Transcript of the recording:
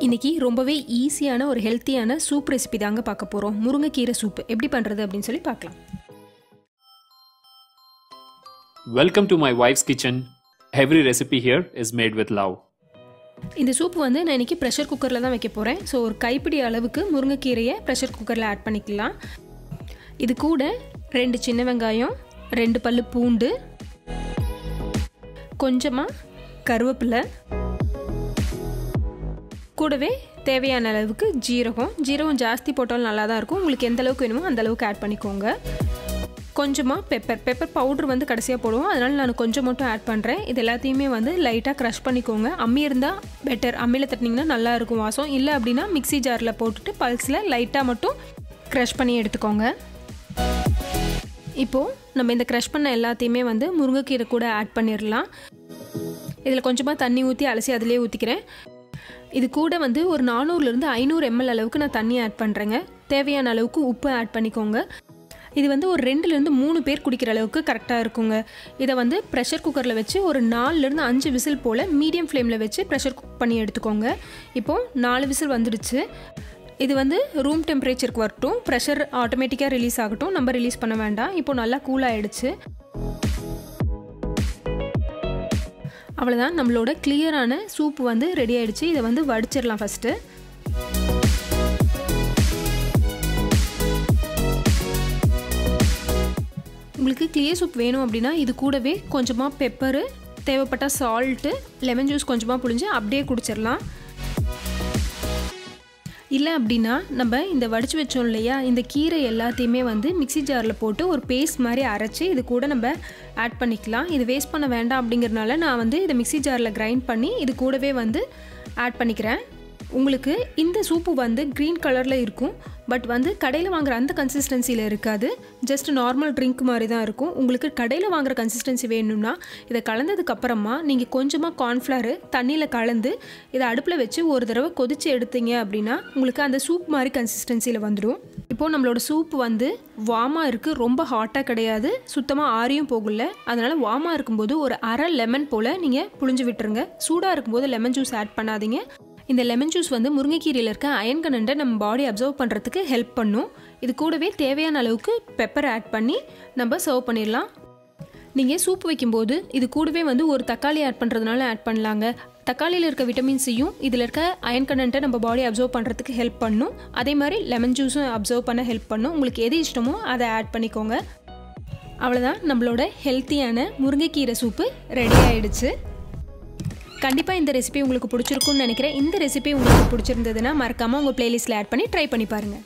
இன்றைக்கி ரொம்பவே ஈஸியான ஒரு ஹெல்த்தியான சூப் ரெசிபி தாங்க பார்க்க போகிறோம். முருங்கைக்கீரை சூப் எப்படி பண்ணுறது அப்படின்னு சொல்லி பார்க்கலாம். Welcome to my wife's kitchen. Every recipe here is made with love. இந்த சூப் வந்து நான் இன்றைக்கி ப்ரெஷர் குக்கரில் தான் வைக்க போகிறேன். ஸோ ஒரு கைப்பிடி அளவுக்கு முருங்கைக்கீரையை ப்ரெஷர் குக்கரில் ஆட் பண்ணிக்கலாம். இது கூட 2 சின்ன வெங்காயம், 2 பல்லு பூண்டு, கொஞ்சமாக கருவேப்பிலை, கூடவே தேவையான அளவுக்கு ஜீரகம் ஜாஸ்தி போட்டாலும் நல்லா தான் இருக்கும். உங்களுக்கு எந்த அளவுக்கு வேணுமோ அந்த அளவுக்கு ஆட் பண்ணிக்கோங்க. கொஞ்சமாக பெப்பர் பவுட்ரு வந்து கடைசியாக போடுவோம், அதனால் நான் கொஞ்சம் மட்டும் ஆட் பண்ணுறேன். இது எல்லாத்தையுமே வந்து லைட்டாக க்ரஷ் பண்ணிக்கோங்க. அம்மி இருந்தால் பெட்டர், அம்மியில் தட்டினீங்கன்னா நல்லாயிருக்கும் வாசம். இல்லை அப்படின்னா மிக்ஸி ஜாரில் போட்டுட்டு பல்ஸில் லைட்டாக மட்டும் க்ரஷ் பண்ணி எடுத்துக்கோங்க. இப்போது நம்ம இந்த க்ரஷ் பண்ண எல்லாத்தையுமே வந்து முருங்கைக்கீரை கூட ஆட் பண்ணிடலாம். இதில் கொஞ்சமாக தண்ணி ஊற்றி அலசி அதிலே ஊற்றிக்கிறேன். இது கூட வந்து ஒரு 400லேருந்து 500 ml அளவுக்கு நான் தண்ணி ஆட் பண்ணுறேங்க. தேவையான அளவுக்கு உப்பு ஆட் பண்ணிக்கோங்க. இது வந்து ஒரு 2லேருந்து 3 பேர் குடிக்கிற அளவுக்கு கரெக்டாக இருக்குங்க. இதை வந்து ப்ரெஷர் குக்கரில் வச்சு ஒரு 4லேருந்து 5 விசில் போல் மீடியம் ஃப்ளேமில் வச்சு ப்ரெஷர் குக் பண்ணி எடுத்துக்கோங்க. இப்போது 4 விசில் வந்துடுச்சு. இது வந்து ரூம் டெம்பரேச்சருக்கு வரட்டும், ப்ரெஷர் ஆட்டோமேட்டிக்காக ரிலீஸ் ஆகட்டும், நம்ம ரிலீஸ் பண்ண வேண்டாம். இப்போது நல்லா கூல் ஆகிடுச்சு. அவ்வளோதான், நம்மளோட கிளியரான சூப் வந்து ரெடி ஆகிடுச்சு. இதை வந்து வடிச்சிடலாம் ஃபஸ்ட்டு. உங்களுக்கு கிளியர் சூப் வேணும் அப்படின்னா இது கூடவே கொஞ்சமாக பெப்பரு, தேவைப்பட்ட சால்ட்டு, லெமன் ஜூஸ் கொஞ்சமாக புழிஞ்சு அப்படியே குடிச்சிடலாம். இல்லை அப்படின்னா நம்ம இந்த வடித்து வச்சோம் இல்லையா, இந்த கீரை எல்லாத்தையுமே வந்து மிக்ஸி ஜாரில் போட்டு ஒரு பேஸ்ட் மாதிரி அரைச்சி இது கூட நம்ம ஆட் பண்ணிக்கலாம். இது வேஸ்ட் பண்ண வேண்டாம் அப்படிங்கிறதுனால நான் வந்து இதை மிக்ஸி ஜாரில் கிரைண்ட் பண்ணி இது கூடவே வந்து ஆட் பண்ணிக்கிறேன். உங்களுக்கு இந்த சூப்பு வந்து க்ரீன் கலரில் இருக்கும், பட் வந்து கடையில் வாங்குகிற அந்த கன்சிஸ்டன்சியில் இருக்காது. ஜஸ்ட் நார்மல் ட்ரிங்க் மாதிரி தான் இருக்கும். உங்களுக்கு கடையில் வாங்குகிற கன்சிஸ்டன்சி வேணும்னா இதை கலந்ததுக்கப்புறமா நீங்கள் கொஞ்சமாக கார்ன்ஃப்ளவர் தண்ணியில் கலந்து இதை அடுப்பில் வச்சு ஒரு தடவை கொதித்து எடுத்தீங்க அப்படின்னா உங்களுக்கு அந்த சூப் மாதிரி கன்சிஸ்டன்சியில் வந்துடும். இப்போது நம்மளோட சூப் வந்து வார்மாக இருக்குது, ரொம்ப ஹாட்டாக கிடையாது, சுத்தமாக ஆறியும் போகல. அதனால் வார்மாக இருக்கும்போது ஒரு அரை லெமன் போல் நீங்கள் புழிஞ்சு விட்டுருங்க. சூடாக இருக்கும்போது லெமன் ஜூஸ் ஆட் பண்ணாதீங்க. இந்த லெமன் ஜூஸ் வந்து முருங்கைக்கீரையில் இருக்க அயன் கண்டென்ட்டை நம்ம பாடி அப்சர்வ் பண்ணுறதுக்கு ஹெல்ப் பண்ணும். இது கூடவே தேவையான அளவுக்கு பெப்பர் ஆட் பண்ணி நம்ம சர்வ் பண்ணிடலாம். நீங்கள் சூப் வைக்கும்போது இது கூடவே வந்து ஒரு தக்காளி ஆட் பண்ணுறதுனால ஆட் பண்ணலாங்க. தக்காளியில் இருக்க விட்டமின் சியும் இதில் இருக்க அயன் கண்டென்ட்டை நம்ம பாடி அப்சர்வ் பண்ணுறதுக்கு ஹெல்ப் பண்ணும். அதே மாதிரி லெமன் ஜூஸும் அப்சர்வ் பண்ண ஹெல்ப் பண்ணும். உங்களுக்கு எது இஷ்டமோ அதை ஆட் பண்ணிக்கோங்க. அவ்வளோதான், நம்மளோட ஹெல்த்தியான முருங்கைக்கீரை சூப்பு ரெடி ஆகிடுச்சு. கண்டிப்பாக இந்த ரெசிபி உங்களுக்கு பிடிச்சிருக்குன்னு நினைக்கிறேன். இந்த ரெசிபி உங்களுக்கு பிடிச்சிருந்ததுன்னா மறக்காமல் உங்கள் பிளேலிஸ்ட்டில் ஆட் பண்ணி ட்ரை பண்ணி பாருங்கள்.